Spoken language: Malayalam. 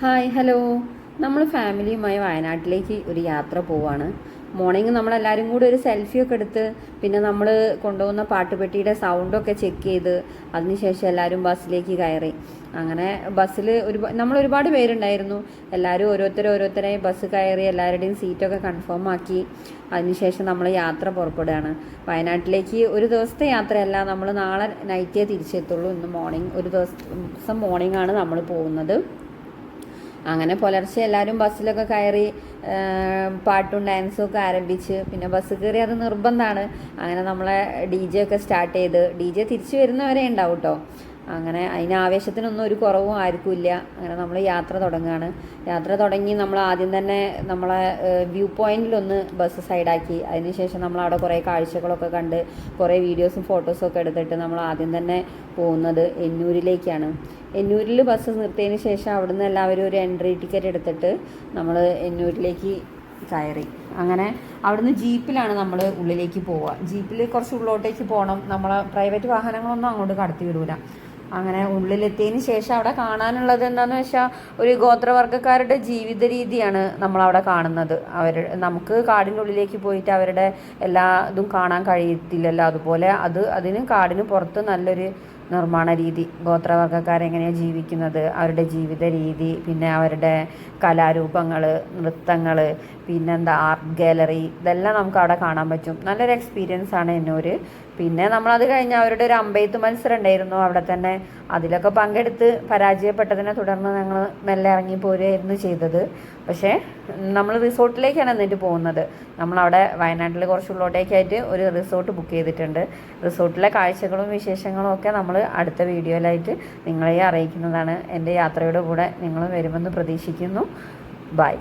Hi hello. നമ്മൾ ഫാമിലിയുമായി വയനാട്ടിലേക്ക് ഒരു യാത്ര പോവാണ്. മോർണിംഗ് നമ്മളെല്ലാവരും കൂടി ഒരു സെൽഫിയൊക്കെ എടുത്ത് പിന്നെ നമ്മൾ കൊണ്ടുപോകുന്ന പാട്ടുപെട്ടിയുടെ സൗണ്ടൊക്കെ ചെക്ക് ചെയ്ത് അതിനുശേഷം എല്ലാവരും ബസ്സിലേക്ക് കയറി. അങ്ങനെ ബസ്സിൽ നമ്മൾ ഒരുപാട് പേരുണ്ടായിരുന്നു. എല്ലാവരും ഓരോരുത്തരെ ബസ് കയറി എല്ലാവരുടെയും സീറ്റൊക്കെ കൺഫേം ആക്കി. അതിനുശേഷം നമ്മൾ യാത്ര പുറപ്പെടുകയാണ്. വയനാട്ടിലേക്ക് ഒരു ദിവസത്തെ യാത്രയല്ല, നമ്മൾ നാളെ നൈറ്റേ തിരിച്ചെത്തുള്ളൂ. ഇന്ന് മോർണിംഗ് ഒരു ദിവസം മോർണിംഗ് ആണ് നമ്മൾ പോകുന്നത്. അങ്ങനെ പുലർച്ചെ എല്ലാവരും ബസ്സിലൊക്കെ കയറി പാട്ടും ഡാൻസും ഒക്കെ ആരംഭിച്ച് പിന്നെ ബസ് കയറി അത് നിർബന്ധമാണ്. അങ്ങനെ നമ്മളെ DJ ഒക്കെ സ്റ്റാർട്ട് ചെയ്ത് DJ തിരിച്ചു വരുന്നവരെ ഉണ്ടാവും കേട്ടോ. അങ്ങനെ അതിന് ആവേശത്തിനൊന്നും ഒരു കുറവും ആർക്കും ഇല്ല. അങ്ങനെ നമ്മൾ യാത്ര തുടങ്ങുകയാണ്. യാത്ര തുടങ്ങി നമ്മൾ ആദ്യം തന്നെ നമ്മളെ വ്യൂ പോയിന്റിലൊന്ന് ബസ് സൈഡാക്കി. അതിനുശേഷം നമ്മൾ അവിടെ കുറേ കാഴ്ചകളൊക്കെ കണ്ട് കുറേ വീഡിയോസും ഫോട്ടോസും ഒക്കെ എടുത്തിട്ട് നമ്മൾ ആദ്യം തന്നെ പോകുന്നത് എന്നൂരിലേക്കാണ്. എന്നൂരിൽ ബസ് നിർത്തിയതിന് ശേഷം അവിടുന്ന് എല്ലാവരും ഒരു എൻട്രി ടിക്കറ്റ് എടുത്തിട്ട് നമ്മൾ എന്നൂരിലേക്ക് കയറി. അങ്ങനെ അവിടുന്ന് ജീപ്പിലാണ് നമ്മൾ ഉള്ളിലേക്ക് പോവുക. ജീപ്പിൽ കുറച്ച് ഉള്ളോട്ടേക്ക് പോകണം. നമ്മളെ പ്രൈവറ്റ് വാഹനങ്ങളൊന്നും അങ്ങോട്ട് കടത്തി വിടൂല. അങ്ങനെ ഉള്ളിലെത്തിയതിന് ശേഷം അവിടെ കാണാനുള്ളത് എന്താണെന്ന് വെച്ചാൽ ഒരു ഗോത്രവർഗ്ഗക്കാരുടെ ജീവിത രീതിയാണ് നമ്മളവിടെ കാണുന്നത്. നമുക്ക് കാടിൻ്റെ ഉള്ളിലേക്ക് പോയിട്ട് അവരുടെ എല്ലാ ഇതും കാണാൻ കഴിയത്തില്ലല്ലോ. അതുപോലെ അതിന് കാടിന് പുറത്ത് നല്ലൊരു നിർമ്മാണ രീതി, ഗോത്രവർഗ്ഗക്കാരെങ്ങനെയാണ് ജീവിക്കുന്നത്, അവരുടെ ജീവിത രീതി, പിന്നെ അവരുടെ കലാരൂപങ്ങൾ, നൃത്തങ്ങൾ, പിന്നെന്താ ആർട്ട് ഗാലറി, ഇതെല്ലാം നമുക്ക് അവിടെ കാണാൻ പറ്റും. നല്ലൊരു എക്സ്പീരിയൻസ് ആണ് എന്നൂർ. പിന്നെ നമ്മളത് കഴിഞ്ഞ് അവരുടെ ഒരു അമ്പെയ്ത്ത് മത്സരം ഉണ്ടായിരുന്നു അവിടെ തന്നെ. അതിലൊക്കെ പങ്കെടുത്ത് പരാജയപ്പെട്ടതിനെ തുടർന്ന് ഞങ്ങൾ മെല്ലെ ഇറങ്ങി പോരുകയായിരുന്നു ചെയ്തത്. പക്ഷേ നമ്മൾ റിസോർട്ടിലേക്കാണ് എന്നിട്ട് പോകുന്നത്. നമ്മളവിടെ വയനാട്ടിൽ കുറച്ച് ഉള്ളോട്ടേക്കായിട്ട് ഒരു റിസോർട്ട് ബുക്ക് ചെയ്തിട്ടുണ്ട്. റിസോർട്ടിലെ കാഴ്ചകളും വിശേഷങ്ങളും ഒക്കെ നമ്മൾ അടുത്ത വീഡിയോയിലായിട്ട് നിങ്ങളെ അറിയിക്കുന്നതാണ്. എൻ്റെ യാത്രയുടെ കൂടെ നിങ്ങളും വരുമെന്ന് പ്രതീക്ഷിക്കുന്നു. ബൈ.